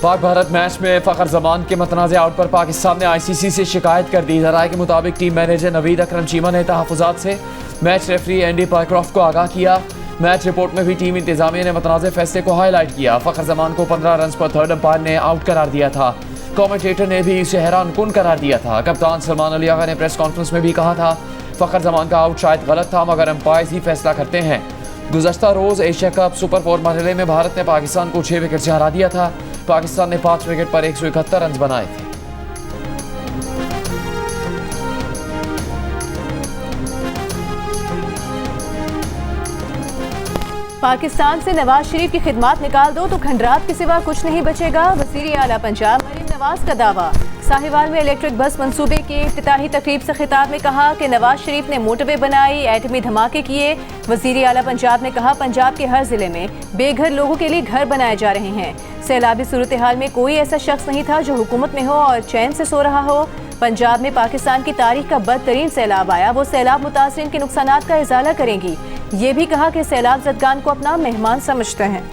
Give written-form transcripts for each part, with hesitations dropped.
Pak Bharat match में फ़खर जमान के मतनाज़ out पर पाकिस्तान ने ICC से शिकायत कर दी। ज़राए के मुताबिक टीम मैनेजर नवीद अकरम चीमा ने तहफ़्फ़ुज़ात से मैच रेफरी एंडी पायक्रॉफ्ट को आगाह किया। मैच रिपोर्ट में भी टीम इंतज़ामिया ने मतनाज़ फैसले को हाईलाइट किया। फ़खर जमान को 15 रन पर थर्ड अंपायर ने आउट करार दिया था। कमेंटेटर ने भी इसे हैरान कुन करार दिया था। कप्तान सलमान अली आगा ने प्रेस कॉन्फ्रेंस में भी कहा था फ़खर जमान का आउट शायद गलत था, मगर अंपायर ही फैसला करते हैं। गुज़श्ता रोज़ एशिया कप सुपर 4 मरहले में भारत ने पाकिस्तान को 6 विकेट से हरा दिया था। पाकिस्तान ने 5 विकेट पर 171 रन बनाए थे। पाकिस्तान से नवाज शरीफ की खिदमत निकाल दो तो खंडरात के सिवा कुछ नहीं बचेगा। वज़ीर आला पंजाब मरीम नवाज का दावा। साहिवाल में इलेक्ट्रिक बस मंसूबे की इफ्तिताही तकरीब से खिताब में कहा कि नवाज शरीफ ने मोटरवे बनाई, एटमी धमाके किए। वज़ीर आला पंजाब ने कहा पंजाब के हर जिले में बेघर लोगों के लिए घर बनाए जा रहे हैं। सैलाबी सूरत हाल में कोई ऐसा शख्स नहीं था जो हुकूमत में हो और चैन से सो रहा हो। पंजाब में पाकिस्तान की तारीख का बदतरीन सैलाब आया, वो सैलाब मुतासरीन के नुकसानात का इजाला करेंगी। ये भी कहा कि सैलाब ज़दगान को अपना मेहमान समझते हैं।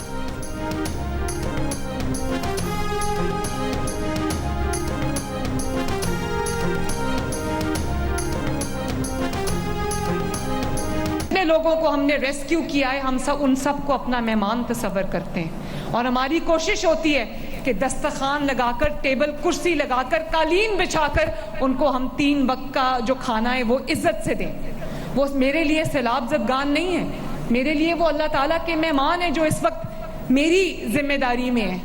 लोगों को हमने रेस्क्यू किया है, हम सब उन सब को अपना मेहमान तस्वर करते हैं और हमारी कोशिश होती है कि दस्तरखान लगाकर, टेबल कुर्सी लगाकर, कालीन बिछाकर उनको हम 3 वक्त का जो खाना है वो इज्जत से दें। वो मेरे लिए सैलाब ज़दगान नहीं है, मेरे लिए वो अल्लाह ताला के मेहमान है जो इस वक्त मेरी जिम्मेदारी में है।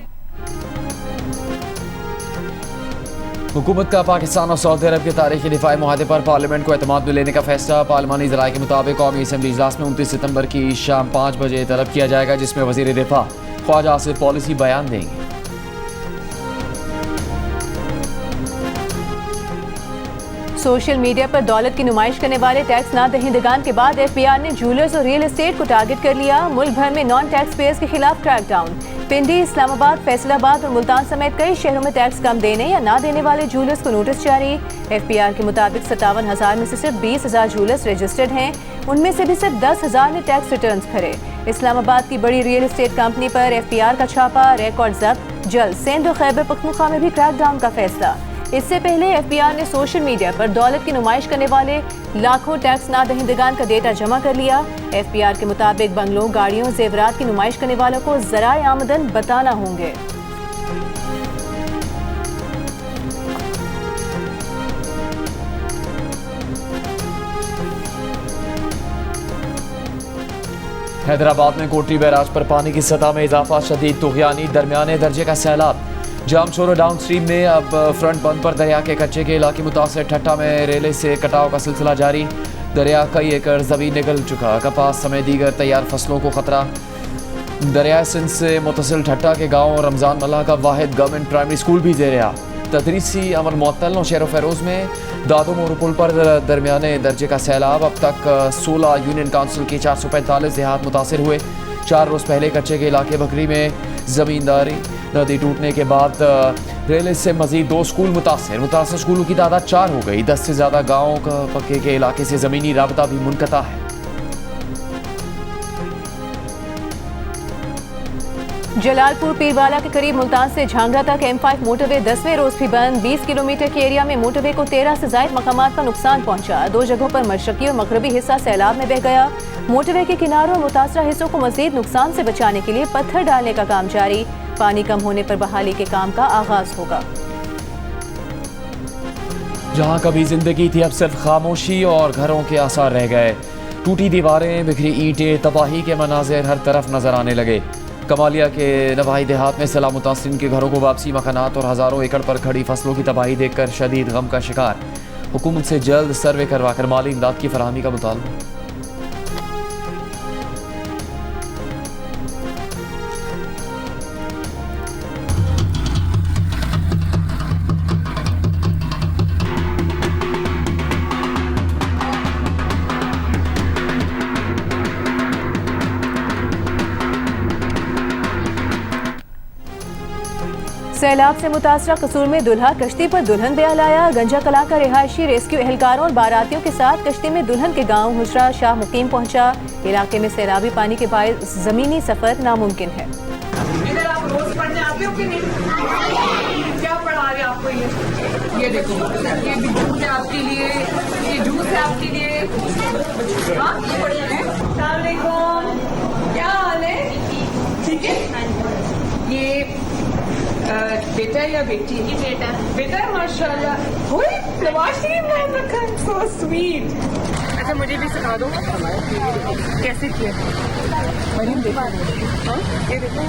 हुकूमत का पाकिस्तान और सऊदी अरब के तारीखी दिफाई मुआहदे पर पार्लियामेंट को एतमाद में लेने का फैसला। पार्लिमानी ज़राए के मुताबिक कौमी असम्बली इजलास में 29 सितंबर की शाम 5 बजे तलब किया जाएगा, जिसमें वज़ीर दिफा ख्वाजा आसिफ पॉलिसी बयान देंगे। सोशल मीडिया पर दौलत की नुमाइश करने वाले टैक्स ना दहिंदगान के बाद FBI ने जूलर्स और रियल एस्टेट को टारगेट कर लिया। मुल्क भर में नॉन टैक्स पेयर्स के खिलाफ क्रैकडाउन। पिंडी, इस्लामाबाद, फैसलाबाद और मुल्तान समेत कई शहरों में टैक्स कम देने या ना देने वाले जूलर्स को नोटिस जारी। FBI के मुताबिक 57,000 में से सिर्फ 20,000 जूलर्स रजिस्टर्ड हैं। उनमें से भी सिर्फ 10,000 ने टैक्स रिटर्न्स भरे। इस्लामाबाद की बड़ी रियल एस्टेट कंपनी पर FPR का छापा, रिकॉर्ड जब्त। जल्द सिंध और खैबर पख्तूनख्वा में भी क्रैकडाउन का फैसला। इससे पहले FPR ने सोशल मीडिया पर दौलत की नुमाइश करने वाले लाखों टैक्स ना दहिंदगान का डेटा जमा कर लिया। FPR के मुताबिक बंगलों, गाड़ियों, जेवरात की नुमाइश करने वालों को ज़राए आमदन बताना होंगे। हैदराबाद में कोटरी बैराज पर पानी की सतह में इजाफा, शदीद तुग़यानी, दरमियाने दर्जे का सैलाब। जाम छोरो डाउन स्ट्रीम में अब फ्रंट बंद पर दरिया के कच्चे के इलाके मुतासर। ठट्टा में रेले से कटाव का सिलसिला जारी। दरिया कई एकड़ ज़मीन निकल चुका, कपास समेत दीगर तैयार फसलों को खतरा। दरिया सिंध से मुतसिल ठट्टा के गाँव रमज़ान मल्ला का वाहिद गवर्नमेंट प्राइमरी स्कूल भी ज़ेर-ए-आब। तदरीसी अमल मुअत्तल। नौशहर फेरोज़ में दादो मोरू पुल पर दरमियाने दर्जे का सैलाब। अब तक 16 यूनियन काउंसिल के 445 देहात मुतासर हुए। 4 रोज़ पहले कच्चे के इलाके बकरी में ज़मींदारी नदी टूटने के बाद रेल से मजीद 2 स्कूल मुतासर स्कूलों की तादाद 4 हो गई। 10 से ज़्यादा गाँव का पक्के के इलाके से ज़मीनी राबता भी मुनक़ता है। जलालपुर पीरवाला के करीब मुल्तान से झांगरा तक M5 मोटरवे 10वें रोज भी बंद। 20 किलोमीटर के एरिया में मोटरवे को 13 से ज़ायद मकामात पर नुकसान पहुंचा। 2 जगहों पर मशरकी और मगरबी हिस्सा सैलाब में बह गया। मोटरवे के किनारों और मुतासरा हिस्सों को मजीद नुकसान से बचाने के लिए पत्थर डालने का काम जारी। पानी कम होने पर बहाली के काम का आगाज होगा। जहां कभी जिंदगी थी, अब सिर्फ खामोशी और घरों के आसार रह गए। टूटी दीवारें, बिखरी ईंटें, तबाही के मनाजिर हर तरफ नजर आने लगे। कमालिया के नवाही देहात में सैलाब मुतासरीन के घरों को वापसी, मकानात और हज़ारों एकड़ पर खड़ी फसलों की तबाही देखकर शदीद गम का शिकार। हुकूमत से जल्द सर्वे करवाकर माली इमदाद की फराहमी का मुतालबा। सैलाब से मुतासरा कसूर में दुल्हा कश्ती पर दुल्हन ब्याह लाया। गंजा कला का रिहायशी रेस्क्यू एहलकारों और बारातियों के साथ कश्ती में दुल्हन के गांव हुसरा शाह मुकीम पहुंचा। इलाके में सैलाबी पानी के बायस जमीनी सफर नामुमकिन है। इधर आप रोज पढ़ने आते हो कि नहीं? क्या पढ़ा रहे आपको ये देखो, ये भी जूस है आपके लिए, ये जूस है आपके लिए। हाँ, अस्सलाम वालेकुम, क्या हाल है? ठीक है। ये बेटा है या बेटी? ये बेटा। बेटा है, माशाल्लाह। नवाज शरीफ नाम रखा है, सो स्वीट। अच्छा, मुझे भी सिखा दो कैसे किया। मरीम देखो, ये देखो।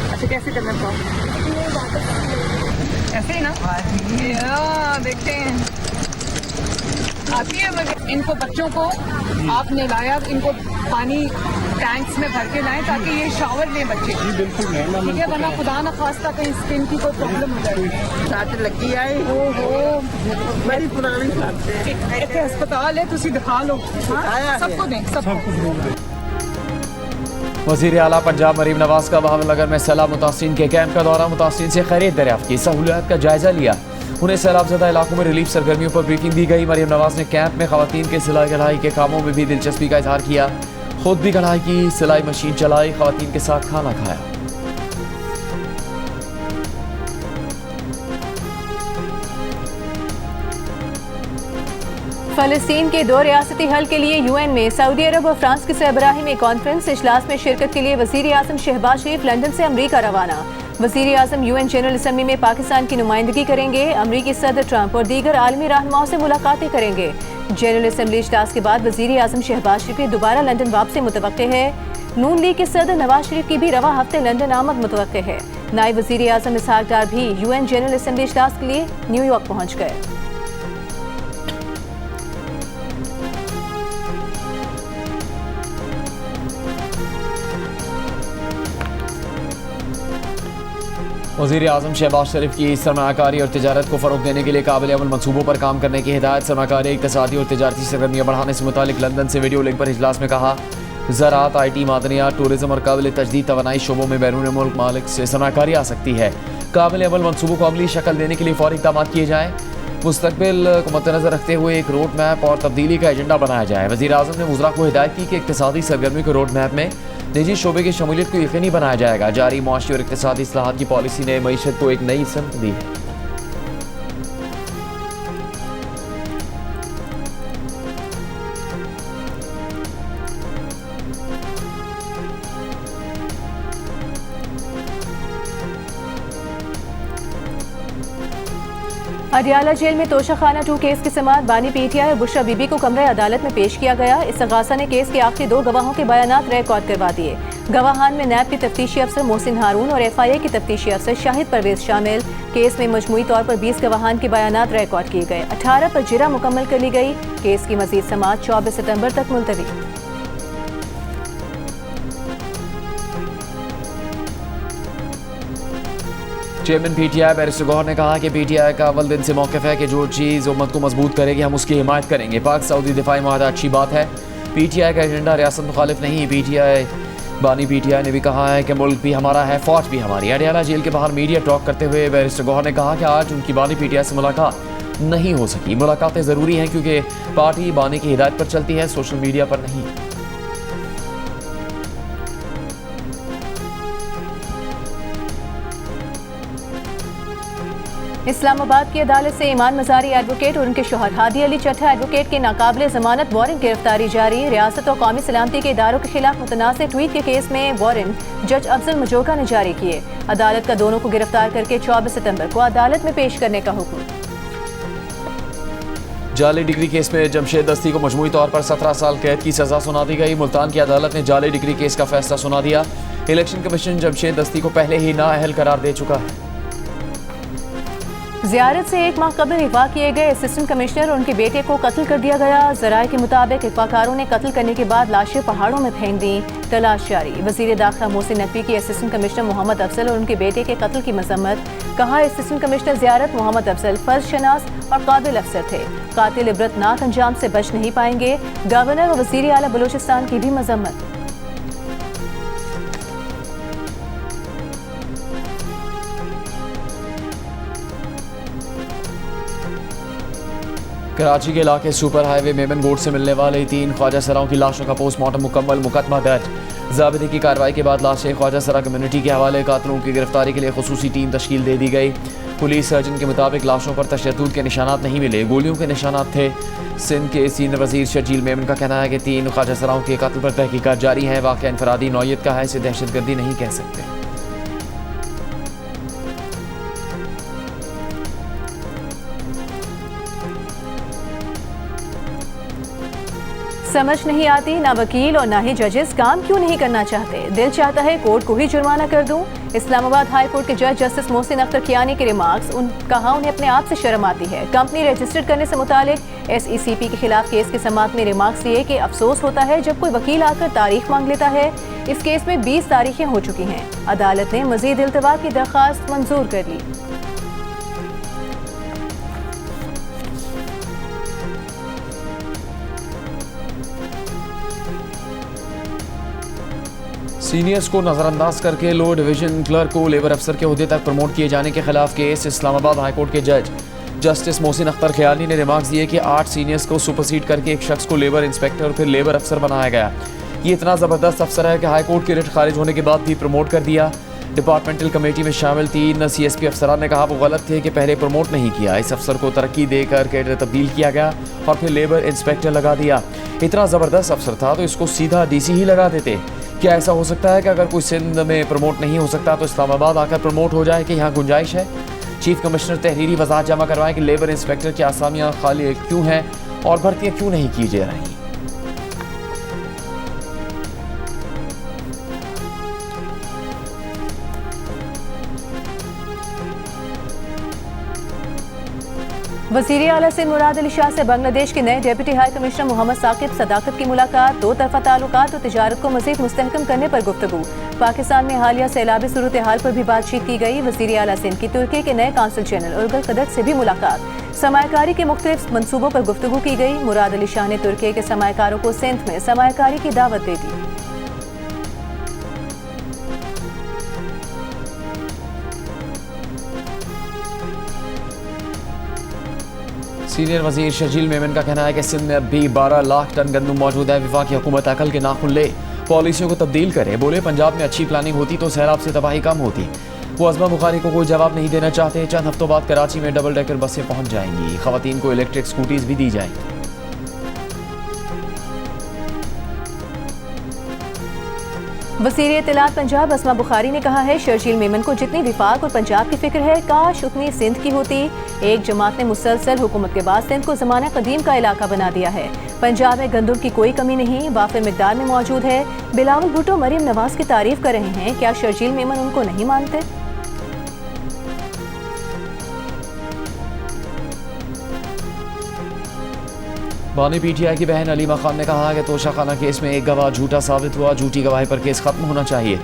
अच्छा, कैसे करना पाओ? ऐसे ही ना? देखते हैं, आती है मगर इनको बच्चों को आपने लाया, इनको पानी टैंक्स में भर के लाएं ताकि ये शावर लें बच्चे। जी बिल्कुल मैम, ठीक है, वरना खुदा न खास्ता कहीं स्किन की कोई प्रॉब्लम हो जाएगी। साथ लगी आई ओहो, बड़ी पुरानी बात है। इतने अस्पताल है, तुसी दिखा लो। हाँ, सबको दें, सबको। वज़ीर आला पंजाब मरीम नवाज का बहावलनगर में सैलाब मुतासिरीन के कैंप का दौरा, मुतासिरीन से खैरियत दरियाफ्त की, सहूलियात का जायजा लिया, उन्हें सैलाबज़दा इलाकों में रिलीफ सरगर्मियों पर ब्रीफिंग दी गई। मरीम नवाज ने कैंप में खवातीन के सिलाई कढ़ाई के कामों में भी दिलचस्पी का इजहार किया, खुद भी कढ़ाई की, सिलाई मशीन चलाई, खवातीन के साथ खाना खाया। फलस्तीन के 2 रियासती हल के लिए यूएन में सऊदी अरब और फ्रांस की सरबराही में कॉन्फ्रेंस। इजलास में शिरकत के लिए वज़ीर आज़म शहबाज शरीफ लंदन से अमरीका रवाना। वज़ीर आज़म यूएन जनरल असम्बली में पाकिस्तान की नुमाइंदगी करेंगे। अमरीकी सदर ट्रंप और दीगर आलमी रहनुमाओं से मुलाकातें करेंगे। जनरल असम्बली इजलास के बाद वज़ीर आज़म शहबाज शरीफ की दोबारा लंदन वापसी मुतवक्के है। नून लीग के सदर नवाज शरीफ की भी रवा हफ्ते लंदन आमद मुतवक्के है। नायब वज़ीर आज़म इसहाक डार भी यूएन जनरल असम्बली इजलास के लिए न्यूयॉर्क पहुँच गए। वज़ीर आज़म शहबाज शरीफ की सरमायाकारी और तिजारत को फ़रोग़ देने के लिए काबिल अमल मनसूबों पर काम करने की हिदायत। सरमायाकारी, इक़्तिसादी और तिजारती सरगर्मियाँ बढ़ाने से मुतालिक लंदन से वीडियो लिंक पर इजलास में कहा, ज़राअत, IT, मादनियात, टूरिज़म और काबिल तजदीद तवानाई शोबों में बैरून मुल्क मालिक से सरमायाकारी आ सकती है। काबिल अमल मनसूबों को अमली शक्ल देने के लिए फ़ौरी इक़दाम किए जाएँ। मुस्तक़बिल को मद्देनज़र रखते हुए एक रोड मैप और तब्दीली का एजेंडा बनाया जाए। वज़ीर आज़म ने वज़रा को हिदायत की कि इक़्तिसादी सरगर्मी के रोड मैप में निजी शोबे की शमूलियत को यकीनी बनाया जाएगा। जारी मुआशी और इक़्तिसादी इस्लाहात की पॉलिसी ने मईशत को एक नई समत दी है। अडियाला जेल में तोशाखाना 2 केस की समाअत बानी पीटीआई और बुशरा बीबी को कमरे अदालत में पेश किया गया। इस्तग़ासा ने केस के आखिरी 2 गवाहों के बयानात रिकॉर्ड करवा दिए। गवाहान में नैब के तफ्तीशी अफसर मोहसिन हारून और FIA की तफ्तीशी अफसर शाहिद परवेज शामिल। केस में मजमूई तौर पर 20 गवाहान के बयानात रिकॉर्ड किए गए। 18 पर जिरा मुकम्मल कर ली गई। केस की मजीद समाअत 24 सितम्बर तक मुलतवी। चेयरमैन PTI बैरिस्टर गौहर ने कहा कि PTI का अव्वल दिन से मौक़िफ़ है कि जो चीज़ उम्मत को मजबूत करेगी हम उसकी हिमायत करेंगे। पाक सऊदी दिफाई मुआहदा अच्छी बात है। PTI का एजेंडा रियासत मुखालिफ नहीं। बानी PTI ने भी कहा है कि मुल्क भी हमारा है, फौज भी हमारी। अडियाला जेल के बाहर मीडिया टॉक करते हुए बैरिस्टर गौहर ने कहा कि आज उनकी बानी PTI से मुलाकात नहीं हो सकी। मुलाकातें ज़रूरी हैं क्योंकि पार्टी बानी की हिदायत पर चलती है, सोशल मीडिया पर नहीं। इस्लामाबाद की अदालत से ईमान मज़ारी एडवोकेट और उनके शोहर हादी अली चट्टा एडवोकेट के नाकाबिले ज़मानत वारंट गिरफ्तारी जारी। रियासत और कौमी सलामती के इदारों के खिलाफ मुतनाज़ ट्वीट के केस में वारंट जज अफजल मजोका ने जारी किए। अदालत का दोनों को गिरफ्तार करके 24 सितम्बर को अदालत में पेश करने का हुक्म। जाली डिग्री केस में जमशेद दस्ती को मजमूई तौर पर 17 साल कैद की सजा सुना दी गई। मुल्तान की अदालत ने जाली डिग्री केस का फैसला सुना दिया। इलेक्शन कमीशन जमशेद दस्ती को पहले ही नाअहल करार दे चुका है। ज़ियारत से 1 माह कबल अगवा किए गए असिस्टेंट कमिश्नर और उनके बेटे को कत्ल कर दिया गया। ज़राए के मुताबिक अगवाकारों ने कत्ल करने के बाद लाशें पहाड़ों में फेंक दी। तलाश जारी। वज़ीर दाखिला मोहसिन नकवी की असिस्टेंट कमिश्नर मोहम्मद अफजल और उनके बेटे के कत्ल की मजम्मत। कहा, असिस्टेंट कमिश्नर ज़ियारत मोहम्मद अफजल फर्ज शनास और काबिल अफसर थे। कातिल इबरतनाक अंजाम से बच नहीं पाएंगे। गवर्नर और वज़ीर आला बलूचिस्तान की भी मजम्मत। कराची के इलाके सुपर हाईवे मेमन गोड से मिलने वाले 3 ख्वाजा सराओं की लाशों का पोस्टमार्टम मुकम्मल, मुकदमा दर्ज। ज़ाबिते की कार्रवाई के बाद लाशें ख्वाजा सरा कम्युनिटी के हवाले, कातिलों की गिरफ्तारी के लिए खुसूसी टीम तश्कील दे दी गई। पुलिस सर्जन के मुताबिक लाशों पर तशद्दुद के निशानात नहीं मिले, गोलियों के निशानात थे। सिंध के सीनियर वजीर शर्जील मेमन का कहना है कि 3 ख्वाजा सराओं के कत्ल पर तहकीकात जारी है। वाक़या इनफरादी नौयत का है, इसे दहशतगर्दी नहीं कह सकते। समझ नहीं आती ना वकील और ना ही जजेस काम क्यों नहीं करना चाहते। दिल चाहता है कोर्ट को ही जुर्माना कर दूं। इस्लामाबाद हाई कोर्ट के जज जस्टिस मोहसिन अख्तर कियानी के रिमार्क्स कहा उन्हें अपने आप से शर्म आती है। कंपनी रजिस्टर्ड करने से मुतालिक SECP के खिलाफ केस के समाअत में रिमार्क्स दिए कि अफसोस होता है जब कोई वकील आकर तारीख मांग लेता है। इस केस में 20 तारीखें हो चुकी हैं। अदालत ने मजीद इल्तवा की दरख्वास्त मंजूर कर ली। सीनियर्स को नज़रअंदाज करके लो डिवीजन क्लर्क को लेबर अफसर के ओहदे तक प्रमोट किए जाने के खिलाफ केस। इस्लामाबाद हाई कोर्ट के जज जस्टिस मोहसिन अख्तर खयानी ने रिमार्क्स दिए कि 8 सीनियर्स को सुपरसीड करके एक शख्स को लेबर इंस्पेक्टर और फिर लेबर अफसर बनाया गया। ये इतना ज़बरदस्त अफसर है कि हाई कोर्ट की रिट खारिज होने के बाद भी प्रमोट कर दिया। डिपार्टमेंटल कमेटी में शामिल 3 CSP अफसरान ने कहा वो गलत थे कि पहले प्रमोट नहीं किया। इस अफसर को तरक्की देकर कैडर तब्दील किया गया और फिर लेबर इंस्पेक्टर लगा दिया। इतना ज़बरदस्त अफसर था तो इसको सीधा DC ही लगा देते। क्या ऐसा हो सकता है कि अगर कोई सिंध में प्रमोट नहीं हो सकता तो इस्लामाबाद आकर प्रमोट हो जाए कि यहाँ गुंजाइश है? चीफ कमिश्नर तहरीरी वजाहत जमा करवाएं कि लेबर इंस्पेक्टर की आसामियाँ खाली क्यों हैं और भर्तियाँ क्यों नहीं की जा रही। वज़ीर आला सिंध मुराद अली शाह से बांग्लादेश के नए deputy high commissioner Mohammad Saqib Sadaqat की मुलाकात। 2 तरफ़ा ताल्लुकात और तिजारत को मज़ीद मुस्तहकम करने पर गुफ्तगू। पाकिस्तान में हालिया सैलाबी सूरत हाल पर भी बातचीत की गई। वज़ीर आला सिंध की तुर्की के नए काउंसिल जनरल उर्गल कदक से भी मुलाकात। सरमायाकारी के मुख्तलिफ मनसूबों पर गुफ्तगू की गई। मुराद अली शाह ने तुर्की के सरमायाकारों को सिंध में सरमायाकारी की दावत दे दी। सीनियर वजीर शर्जील मेमन का कहना है कि सिंध में अब भी 12 लाख टन गंदम मौजूद है। वफाकी हुकूमत अकल के नाखुन ले, पॉलिसियों को तब्दील करे। बोले पंजाब में अच्छी प्लानिंग होती तो सैलाब से तबाही कम होती। वो अज़मा बुखारी को कोई जवाब नहीं देना चाहते। चंद हफ्तों बाद कराची में डबल डेकर बसें पहुंच जाएंगी। खवातीन को इलेक्ट्रिक स्कूटीज भी दी जाएंगी। वज़ीर इत्तलात पंजाब अज़मा बुखारी ने कहा है शर्जील मेमन को जितनी विफाक और पंजाब की फिक्र है काश उतनी सिंध की होती। एक जमात ने मुसलसल हुकूमत के बाद सिंध को ज़माना कदीम का इलाका बना दिया है। पंजाब में गंदम की कोई कमी नहीं, वाफिर मिकदार में मौजूद है। बिलावल भुट्टो मरीम नवाज की तारीफ कर रहे हैं, क्या शर्जील मेमन उनको नहीं मानते? बानी PTI की बहन अलीमा खान ने कहा कि तोशा खाना केस में एक गवाह झूठा साबित हुआ। झूठी गवाही पर केस खत्म होना चाहिए।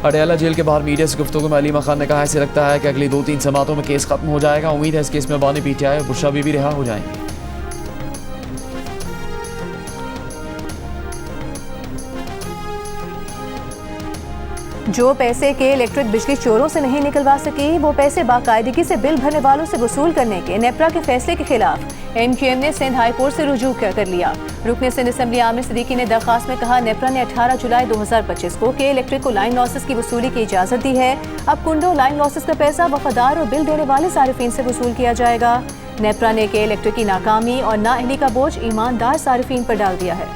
अडयाला जेल के बाहर मीडिया से गुफ्तगू में अलीमा खान ने कहा ऐसे लगता है कि अगली 2-3 समातों में केस खत्म हो जाएगा। उम्मीद है इस केस में बानी PTI और बुशरा बीबी रिहा हो जाएंगे। जो पैसे के इलेक्ट्रिक बिजली चोरों से नहीं निकलवा सकी वो पैसे बाकायदगी से बिल भरने वालों से वसूल करने के नेपरा के फैसले के खिलाफ MQM ने सिंध हाई कोर्ट से रुजू कर लिया। रुकने सिंध असेंबली आमिर सिद्दीकी ने दरखास्त में कहा नेपरा ने 18 जुलाई 2025 को के इलेक्ट्रिक को लाइन लॉसेस की वसूली की इजाजत दी है। अब कुंडो लाइन लॉसेस का पैसा वफादार और बिल देने वाले सारिफीन से वसूल किया जाएगा। नेपरा ने के इलेक्ट्रिक की नाकामी और नाअहली का बोझ ईमानदार सारिफीन पर डाल दिया है।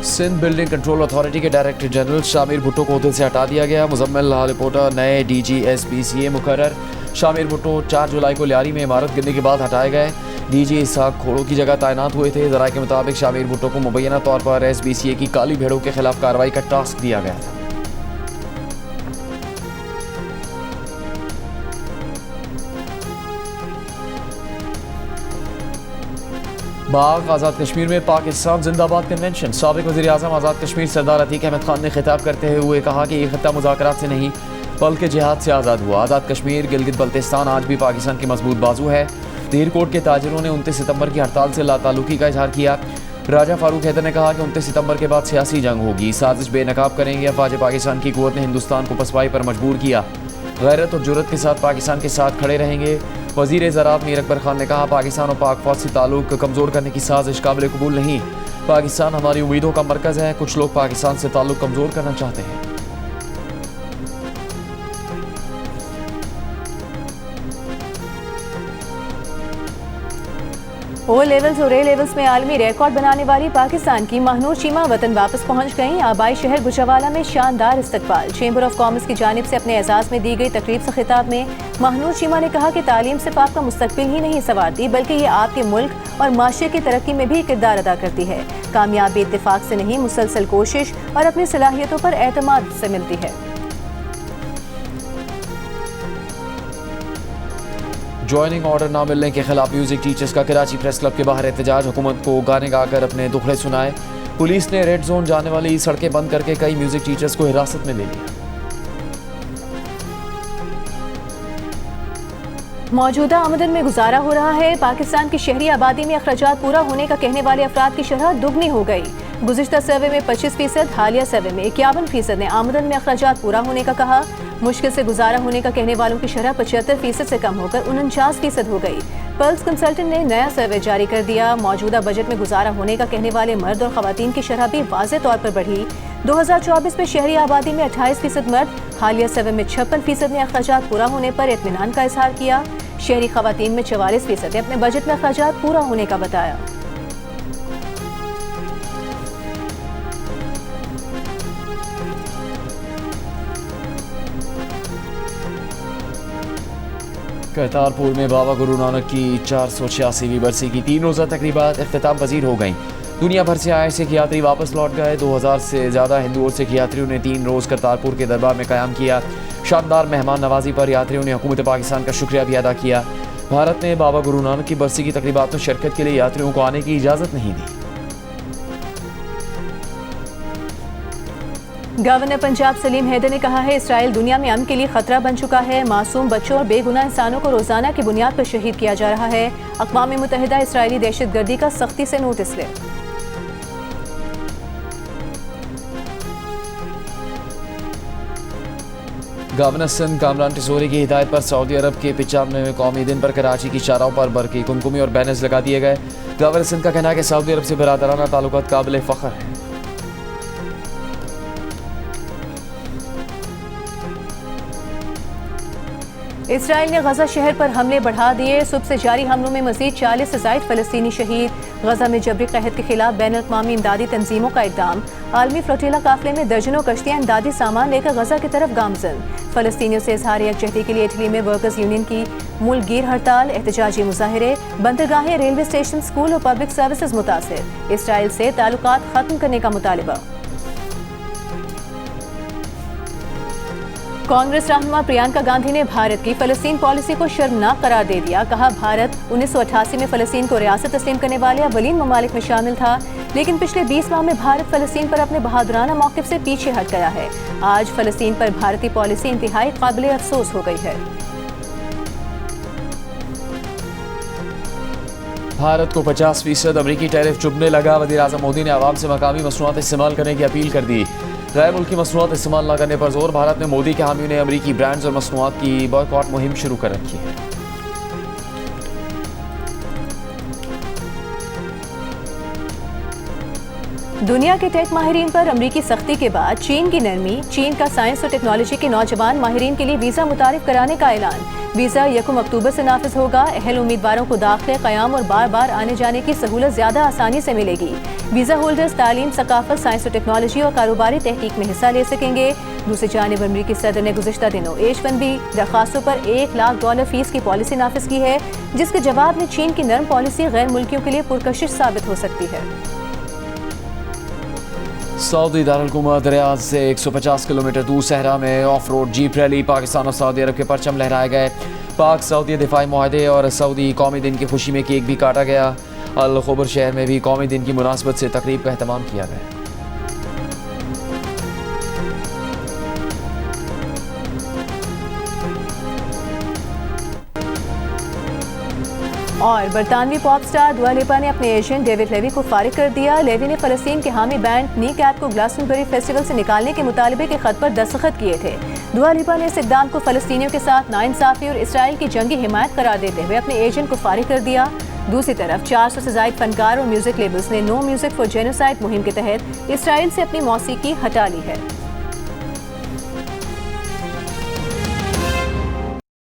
सिंध बिल्डिंग कंट्रोल अथॉरिटी के डायरेक्टर जनरल शामिर भुट्टो को ओहदे से हटा दिया गया। मुजम्मिल हालिपोटा नए DG SPCA मुकर्रर। शामिर भुट्टो 4 जुलाई को लियारी में इमारत गिरने के बाद हटाए गए। DG इसहाक खोड़ो की जगह तैनात हुए थे। ज़राए के मुताबिक शामिर भुट्टो को मुबैना तौर पर SPCA की काली भेड़ों के खिलाफ कार्रवाई का टास्क दिया गया था। बाग आज़ाद कश्मीर में पाकिस्तान जिंदाबाद कन्वेंशन। साबिक वज़ीर आज़म आज़ाद कश्मीर सरदार अतीक अहमद खान ने खिताब करते हुए कहा कि ये खित्ता मुज़ाकरात से नहीं बल्कि जिहाद से आज़ाद हुआ। आज़ाद कश्मीर गिलगित बल्तिस्तान आज भी पाकिस्तान की मजबूत बाजू है। धीरकोट के ताजिरों ने 29 सितंबर की हड़ताल से लाताल्लुकी का इजहार किया। राजा फारूक हैदर ने कहा कि 29 सितंबर के बाद सियासी जंग होगी, साजिश बेनकाब करेंगे। अफवाज पाकिस्तान की कुव्वत ने हिंदुस्तान को पसवाई पर मजबूर किया। गैरत और जुर्रत के साथ पाकिस्तान के साथ खड़े रहेंगे। वज़ीर ज़राअत मीर अकबर खान ने कहा, पाकिस्तान और पाक फौज से ताल्लुक कमज़ोर करने की साजिश काबिल कबूल नहीं। पाकिस्तान हमारी उम्मीदों का मरकज़ है। कुछ लोग पाकिस्तान से ताल्लुक कमज़ोर करना चाहते हैं। ओ लेवल्स और ए लेवल्स में आलमी रिकॉर्ड बनाने वाली पाकिस्तान की महनूर चीमा वतन वापस पहुंच गईं। आबाई शहर गुजरावाला में शानदार इस्तकबाल। चेंबर ऑफ कॉमर्स की जानिब से अपने एजाज में दी गई तकरीब से खिताब में महनूर चीमा ने कहा कि तालीम सिर्फ आपका मुस्तकबिल ही नहीं संवारती, बल्कि ये आपके मुल्क और माशरे की तरक्की में भी किरदार अदा करती है। कामयाबी इत्तेफाक से नहीं, मुसलसल कोशिश और अपनी सलाहियतों पर एतमाद से मिलती है। ज्वाइनिंग ऑर्डर न मिलने के खिलाफ म्यूजिक टीचर्स का कराची प्रेस क्लब के बाहर एहतजाज। हुकूमत को गाने गाकर अपने दुखड़े सुनाए। पुलिस ने रेड जोन जाने वाली सड़कें बंद करके कई म्यूजिक टीचर्स को हिरासत में ले लिया। मौजूदा आमदन में गुजारा हो रहा है। पाकिस्तान की शहरी आबादी में अखराजात पूरा होने का कहने वाले अफराद की शरह दुगनी हो गई। गुज़िश्ता सर्वे में 25%, हालिया सर्वे में 51% ने आमदन में अखराजात पूरा होने का कहा। मुश्किल से गुजारा होने का कहने वालों की शरह 75% से कम होकर 49% हो गई। पल्स कंसल्टेंट ने नया सर्वे जारी कर दिया। मौजूदा बजट में गुजारा होने का कहने वाले मर्द और खवातीन की शरह भी वाज़ेह तौर पर बढ़ी। 2024 में शहरी आबादी में 28% मर्द, हालिया सर्वे में 56% ने अखराजात पूरा होने पर इत्मीनान का इजहार किया। शहरी खवातीन में 44% ने अपने बजट में अखराजात पूरा होने का बताया। करतारपुर में बाबा गुरु नानक की 486वीं बरसी की 3 रोज़ा तकरीबात इख्तिताम पजीर हो गईं। दुनिया भर से आए सिख यात्री वापस लौट गए। 2000 से ज़्यादा हिंदू और सिख यात्रियों ने 3 रोज़ करतारपुर के दरबार में क़याम किया। शानदार मेहमान नवाजी पर यात्रियों ने हुकूमत पाकिस्तान का शुक्रिया भी अदा किया। भारत ने बाबा गुरु नानक की बरसी की तकरीबात में शिरकत के लिए यात्रियों को आने की इजाज़त नहीं दी। गवर्नर पंजाब सलीम हैदर ने कहा है, इसराइल दुनिया में अमन के लिए खतरा बन चुका है। मासूम बच्चों और बेगुनाह इंसानों को रोजाना की बुनियाद पर शहीद किया जा रहा है। अक़वाम मुत्तहिदा इसराइली दहशतगर्दी का सख्ती से नोटिस ले। गवर्नर सिंध कामरान टिसोरी की हिदायत पर सऊदी अरब के 95वें कौमी दिन पर कराची की शाहराहों पर बरकी कुमकुमी और बैनर्स लगा दिए गए। गवर्नर सिंध का कहना है कि सऊदी अरब से बरादराना ताल्लुकात काबिल फ़ख्र है। इसराइल ने गजा शहर पर हमले बढ़ा दिए। सुबह से जारी हमलों में मजीद 40 से ज़ायद फ़लस्तीनी शहीद। गजा में जबरी कहत के खिलाफ बैन अल-अक़वामी इमदादी तंजीमों का इक़दाम। आलमी फ्लोटिला काफिले में दर्जनों कश्तियाँ इमदादी सामान लेकर गजा की तरफ गामज़न। फ़लस्तीनियों से इज़हार यकजहती के लिए इटली में वर्कर्स यूनियन की मुल्क गिर हड़ताल, एहतजाजी मुजाहिरे, बंदरगाहें, रेलवे स्टेशन, स्कूल और पब्लिक सर्विसेज मुतासिर। इसराइल से ताल्लुकात ख़त्म करने का मुतालिबा। कांग्रेस रहनुमा प्रियंका गांधी ने भारत की फ़लस्तीन पॉलिसी को शर्मनाक करार दे दिया। कहा, भारत 1988 में फ़लस्तीन को रियासत तस्लीम करने वाले अव्वलीन ममालिक में शामिल था, लेकिन पिछले 20 माह में भारत फ़लस्तीन पर अपने बहादुराना मौक़िफ़ से पीछे हट गया है। आज फ़लस्तीन पर भारतीय पॉलिसी इंतहाई काबिल अफसोस हो गई है। भारत को 50% अमरीकी टैरिफ चुभने लगा। वज़ीर-ए-आज़म मोदी ने आवाम से मकामी मसनूआत इस्तेमाल करने की अपील कर दी। गैर मुल्की मसनूआत इस्तेमाल न करने पर जोर। भारत में मोदी के हामियों ने अमरीकी ब्रांड्स और मसनूआत की बॉयकॉट मुहिम शुरू कर रखी है। दुनिया के टेक माहिरीन पर अमरीकी सख्ती के बाद चीन की नरमी। चीन का साइंस और टेक्नोलॉजी के नौजवान माहिरीन के लिए वीज़ा मुतारिफ कराने का ऐलान। वीज़ा 1 अक्टूबर से नाफिज होगा। अहल उम्मीदवारों को दाखिले, क़याम और बार बार आने जाने की सहूलत ज़्यादा आसानी से मिलेगी। वीज़ा होल्डर्स तालीम, सकाफत, साइंस और टेक्नोलॉजी और कारोबारी तहकीक में हिस्सा ले सकेंगे। दूसरी जानिब अमरीकी सदर ने गुज़िश्ता दिनों H-1B दरखास्तों पर $1 लाख फ़ीस की पॉलिसी नाफिज की है, जिसके जवाब में चीन की नरम पॉलिसी गैर मुल्कियों के लिए पुरकशिश साबित हो सकती है। सऊदी दारुल-हुकूमत रियाद से 150 किलोमीटर दूर सहरा में of road jeep rally. Pakistan और सऊदी अरब के परचम लहराए गए। पाक सऊदी दिफाई मुआहदे और सऊदी कौमी दिन की खुशी में केक भी काटा गया। अल खुबर शहर में भी कौमी दिन की मुनासबत से तकरीब का एहतमाम किया गया। और बरतानवी पॉप स्टार दुआ लिपा ने अपने एजेंट डेविड लेवी को फारिग कर दिया। लेवी ने फ़लस्तीन के हामी बैंड नी कैप को ग्लासटनबरी फेस्टिवल से निकालने के मुतालबे के खत पर दस्तखत किए थे। दुआ लिपा ने इस इक़दाम को फ़लस्तीनियों के साथ नाइंसाफ़ी और इसराइल की जंगी हिमायत करार देते हुए अपने एजेंट को फारिग कर दिया। दूसरी तरफ 400 से ज़ायद फनकार और म्यूज़िक लेबल्स ने नो म्यूज़िक फॉर जेनोसाइड मुहिम के तहत इसराइल से अपनी मौसीकी हटा ली है।